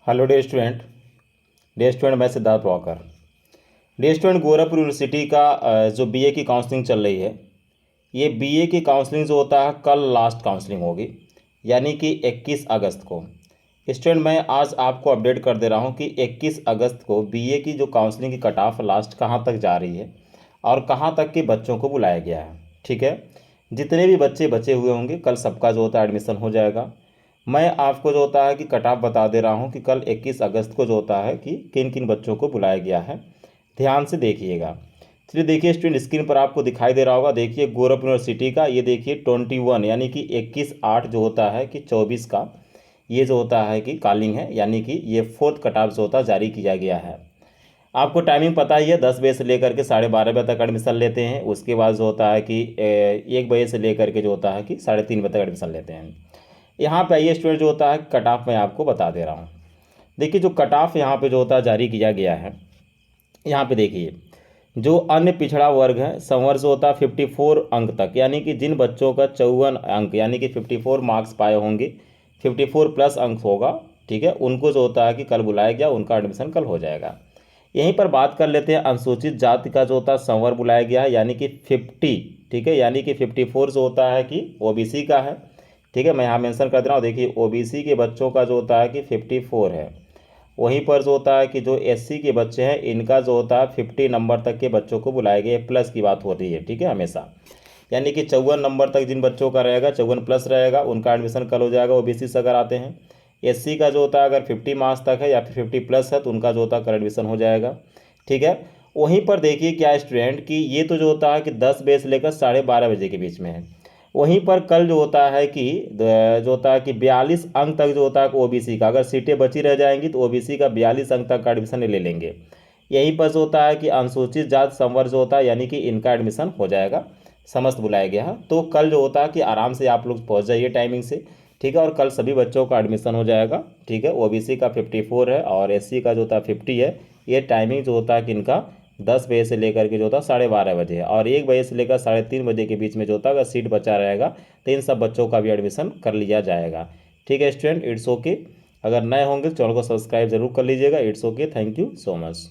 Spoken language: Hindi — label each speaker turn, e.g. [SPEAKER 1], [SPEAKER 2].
[SPEAKER 1] हेलो डे स्टूडेंट मैं Siddharth walker. Day student Gorakhpur university का जो बीए की काउंसलिंग चल रही है, ये बीए की काउंसलिंग जो होता है कल लास्ट काउंसलिंग होगी, यानी कि 21 अगस्त को। स्टूडेंट मैं आज आपको अपडेट कर दे रहा हूँ कि 21 अगस्त को बीए की जो काउंसलिंग की कट ऑफ लास्ट कहाँ तक जा रही है और कहाँ तक के बच्चों को बुलाया गया है। ठीक है, जितने भी बच्चे बचे हुए होंगे कल सबका जो होता है एडमिशन हो जाएगा। मैं आपको जो होता है कि कट ऑफ बता दे रहा हूँ कि कल 21 अगस्त को जो होता है कि किन किन बच्चों को बुलाया गया है, ध्यान से देखिएगा। चलिए देखिए स्टूडेंट, स्क्रीन पर आपको दिखाई दे रहा होगा, देखिए गोरखपुर यूनिवर्सिटी का ये देखिए 21 यानी कि 21/8 जो होता है कि 24 का ये जो होता है कि कॉलिंग है, यानी कि ये फोर्थ कट ऑफ जो होता है जारी किया गया है। आपको टाइमिंग पता ही है, 10 बजे से लेकर के 12:30 बजे तक एडमिशन लेते हैं। उसके बाद जो होता है कि 1 बजे से लेकर के जो होता है कि 3:30 बजे तक एडमिशन लेते हैं। यहाँ पे आइए स्टूडेंट, जो होता है कट ऑफ मैं आपको बता दे रहा हूँ। देखिए जो कट ऑफ यहाँ पे जो होता है जारी किया गया है, यहाँ पे देखिए जो अन्य पिछड़ा वर्ग है संवर्ग जो होता है 54 अंक तक, यानी कि जिन बच्चों का 54 अंक यानी कि 54 मार्क्स पाए होंगे, 54 प्लस अंक होगा, ठीक है, उनको जो होता है कि कल बुलाया गया, उनका एडमिशन कल हो जाएगा। यहीं पर बात कर लेते हैं अनुसूचित जाति का जो होता है संवर्ग बुलाया गया है, यानी कि 50, ठीक है, यानी कि 54 जो होता है कि ओबीसी का है। ठीक है, मैं यहाँ मेंशन कर दे रहा हूँ, देखिए ओबीसी के बच्चों का जो होता है कि 54 है। वहीं पर जो होता है कि जो एससी के बच्चे हैं इनका जो होता है 50 नंबर तक के बच्चों को बुलाए गए, प्लस की बात होती है, ठीक है, हमेशा। यानी कि 54 नंबर तक जिन बच्चों का रहेगा, 54 प्लस रहेगा, उनका एडमिशन कल हो जाएगा ओबीसी से अगर आते हैं। एससी का जो होता है अगर 50 मार्क्स तक है या फिर 50 प्लस है तो उनका जो होता है कल एडमिशन हो जाएगा। ठीक है, वहीं पर देखिए क्या स्टूडेंट कि ये तो जो होता है कि 10 बजे से लेकर 12:30 बजे के बीच में है। वहीं पर कल जो होता है कि जो होता है कि 42 अंक तक जो होता है ओबीसी का, अगर सीटें बची रह जाएंगी तो ओबीसी का 42 अंक तक का एडमिशन ले लेंगे। यहीं पर जो होता है कि अनुसूचित जाति संवर्ग जो होता है यानी कि इनका एडमिशन हो जाएगा, समस्त बुलाया गया है। तो कल जो होता है कि आराम से आप लोग पहुंच जाइए टाइमिंग से, ठीक है, और कल सभी बच्चों का एडमिशन हो जाएगा। ठीक है, ओबीसी का 54 है और एससी का जो होता है 50 है। ये टाइमिंग जो होता है कि इनका 10 बजे से लेकर के जो होता है 12:30 बजे है, और 1 बजे से लेकर 3:30 बजे के बीच में जो होता है अगर सीट बचा रहेगा तो इन सब बच्चों का भी एडमिशन कर लिया जाएगा। ठीक है स्टूडेंट, इट्स ओके। अगर नए होंगे तो चैनल को सब्सक्राइब जरूर कर लीजिएगा। It's okay, thank you so much.